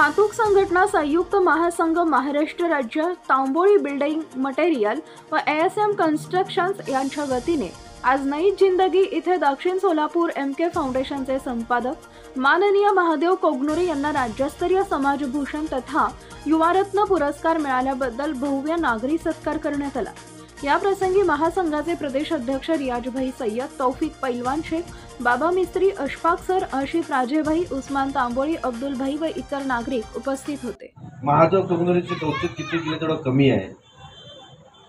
वाहतूक संघटना संयुक्त महासंघ महाराष्ट्र राज्य तांबोळी बिल्डिंग मटेरियल व ASM कन्स्ट्रक्शन्स यांच्या वतीने आज नई जिंदगी इथे दक्षिण सोलापूर MK फाउंडेशनचे संपादक माननीय महादेव कोगनुरे यांना राज्यस्तरीय समाजभूषण तथा युवारत्न पुरस्कार मिळाल्याबद्दल भव्य नागरी सत्कार करण्यात आला। या प्रसंगी महासंघाचे प्रदेश अध्यक्ष रियाजभाई सय्यद, तौफिक पैलवान शेख, बाबा मिस्त्री, अशफाक सर, आशिफ राजेभाई, उस्मान तांबोळी, अब्दुल भाई व इतर नागरिक उपस्थित होते। महादेव कोगनुरेचे कौतुक किती केले तेवढं कमी आहे।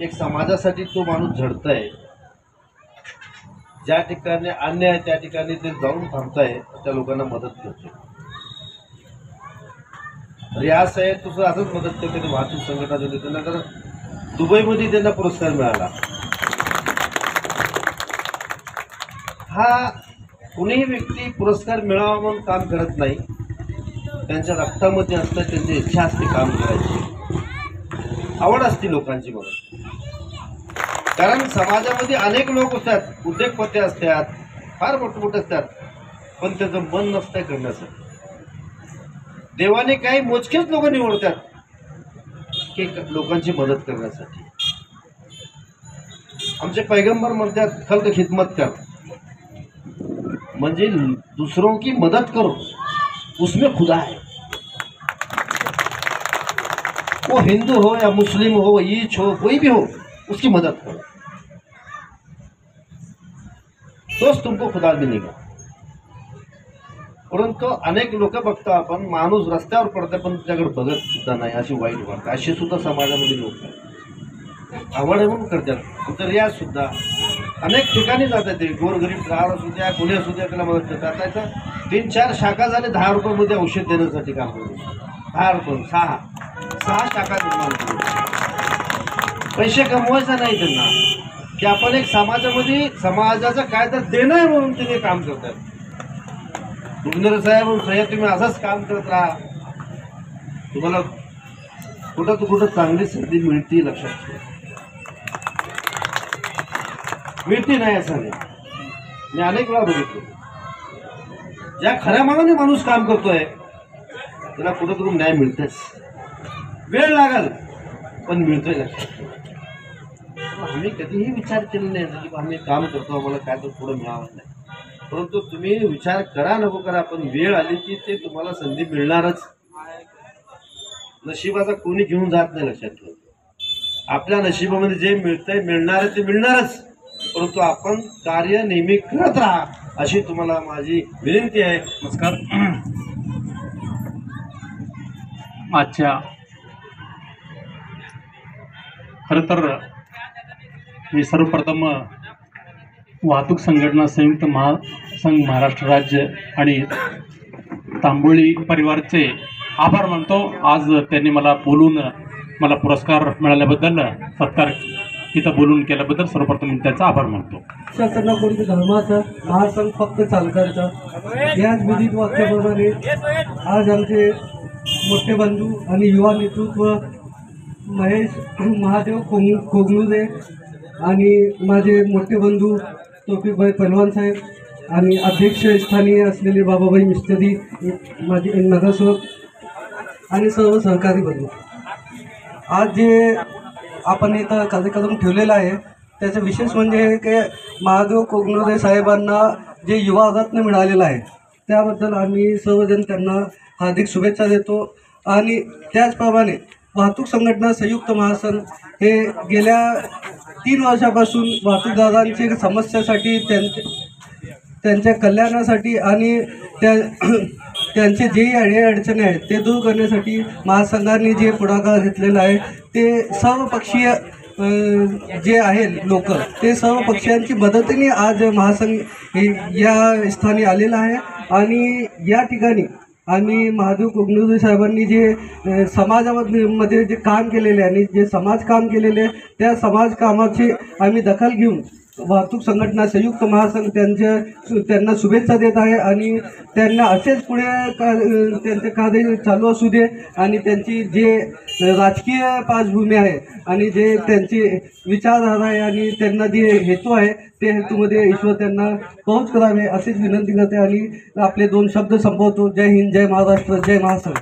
एक समाजासाठी तो माणूस झडतोय, ज्या ठिकाणी अन्याय त्या ठिकाणी ते जाऊन थांबताय, त्या लोकांना मदत करतोय। रियाज साहेब तुझं असंच मदत करते वाहतूक संघटना दिली, त्यांना तर दुबईमध्ये त्यांना पुरस्कार मिळाला। हा कुणीही व्यक्ती पुरस्कार मिळावा म्हणून काम करत नाही, त्यांच्या रक्तामध्ये असतं, त्यांची इच्छा असते काम करायची, आवड असते लोकांची मदत। कारण समाजामध्ये अनेक लोक असतात, उद्योगपती असतात, फार मोठमोठे असतात, पण त्याचं मन नसतं करण्यासाठी। देवाने काही मोजकेच लोक निवडतात की लोकांची मदत करण्यासाठी। आमचे पैगंबर म्हणतात खल्क खिदमत कर, म्हणजे दूसरों की मदद करो, उसमें खुदा है। वो हिंदू हो या मुस्लिम हो, ईच हो, कोई भी हो, उसकी मदद करो, तोच तुमको खुदा मिलेगा। परंतु अनेक लोक बघतो आपण, माणूस रस्त्यावर पडते पण त्याच्याकडे बघत सुद्धा नाही, अशी वाईट वाटत। असे सुद्धा समाजामध्ये लोक आहेत, आवड आहे म्हणून करतात। तर या सुद्धा अनेक ठिकाणी जातात, ते गोरगरीब गाव असू द्या, कोणी असू द्या, त्याला मदत करतात। त्याचा 3-4 शाखा झाले, 10 रुपयामध्ये औषध देण्यासाठी काम करतो। 10 रुपये 6 शाखा निर्माण करू, पैसे कमवायचा नाही त्यांना, की आपण एक समाजामध्ये समाजाचं काय तर देणं आहे म्हणून ते काम करतात। कोगनुरे साहेब तुम्ही असंच काम करत राहा, तुम्हाला कुठं चांगली संधी मिळते, लक्षात ठेवा। मिळते नाही असं नाही, मी अनेक वेळा बघितलं। ज्या खऱ्या मनाने माणूस काम करतोय त्याला कुठं न्याय मिळतेच, वेळ लागल पण मिळतोय, लक्षात ठेवा। आम्ही कधीही विचार केला नाही की आम्ही काम करतो आम्हाला काय तर पुढे मिळावं नाही, परंतु तुम्ही विचार करा नको करा, पण वेळ आली की ते तुम्हाला संधी मिळणारच। नशिबाचा कोणी घेऊन जात नाही, लक्षात ठेवा। आपल्या नशिबामध्ये जे मिळतंय मिळणार ते मिळणारच, परंतु आपण कार्य नेहमी करत राहा, अशी तुम्हाला माझी विनंती आहे। नमस्कार। आजच्या खरं तर मी सर्वप्रथम वाहतूक संघटना संयुक्त महासंघ महाराष्ट्र राज्य आणि तांबोळी परिवारचे आभार मानतो। आज त्यांनी मला बोलून मला पुरस्कार मिळाल्याबद्दल, सत्कार इथं बोलून केल्याबद्दल सर्वप्रथम त्याचा आभार मानतो। त्यांना कोणत्या धर्माचा महासंघ फक्त चालकांचा, याच विधित वाक्याप्रमाणे आज आमचे मोठे बंधू आणि युवा नेतृत्व महेश महादेव कोगनुरे आणि माझे मोठे बंधू तौफिकभाई पैलवान साहेब आणि अध्यक्ष स्थानीय असलेले बाबाभाई मिस्त्री, माझे नगरसेवक आणि सर्व सहकारी बंधू, आज जे आपण इथं कार्यक्रम ठेवलेला आहे त्याचं विशेष म्हणजे की महादेव कोगनुरे साहेबांना जे युवा रत्न मिळालेलं आहे त्याबद्दल आम्ही सर्वजण त्यांना हार्दिक शुभेच्छा देतो। आणि त्याचप्रमाणे वाहतूक संघटना संयुक्त महासंघ हे गेल्या 3 वर्षापासून वाहतूकदारांची समस्यासाठी, त्यांच्या कल्याणासाठी आणि त्यांचे जे अडचणी आहेत ते दूर करण्यासाठी महासंघाने जे पुढाकार घेतलेला आहे, ते सर्वपक्षीय जे आहे लोक, ते सर्व पक्षांची मदतीने आज महासंघ या स्थानी आलेला आहे। आणि या ठिकाणी आम्ही महादेव कोगनुरे साहेबांनी जे समाजामध्ये जे काम केलेले आणि जे समाज काम केलेले, त्या समाज कामाची आम्ही दखल घेऊन वाहतूक संघटना संयुक्त महासंघ त्यांना शुभेच्छा देत आहे। आणि त्यांना असेच पुढे त्यांचे कार्य चालू असू दे, आणि त्यांची जे राजकीय पार्श्वभूमी आहे आणि जे त्यांची विचारधारा आहे आणि त्यांना जे हेतू आहे ते हेतूमध्ये ईश्वर त्यांना पोहोच करावे अशीच विनंती करते आणि आपले 2 शब्द संपवतो। जय हिंद, जय महाराष्ट्र, जय महासंघ।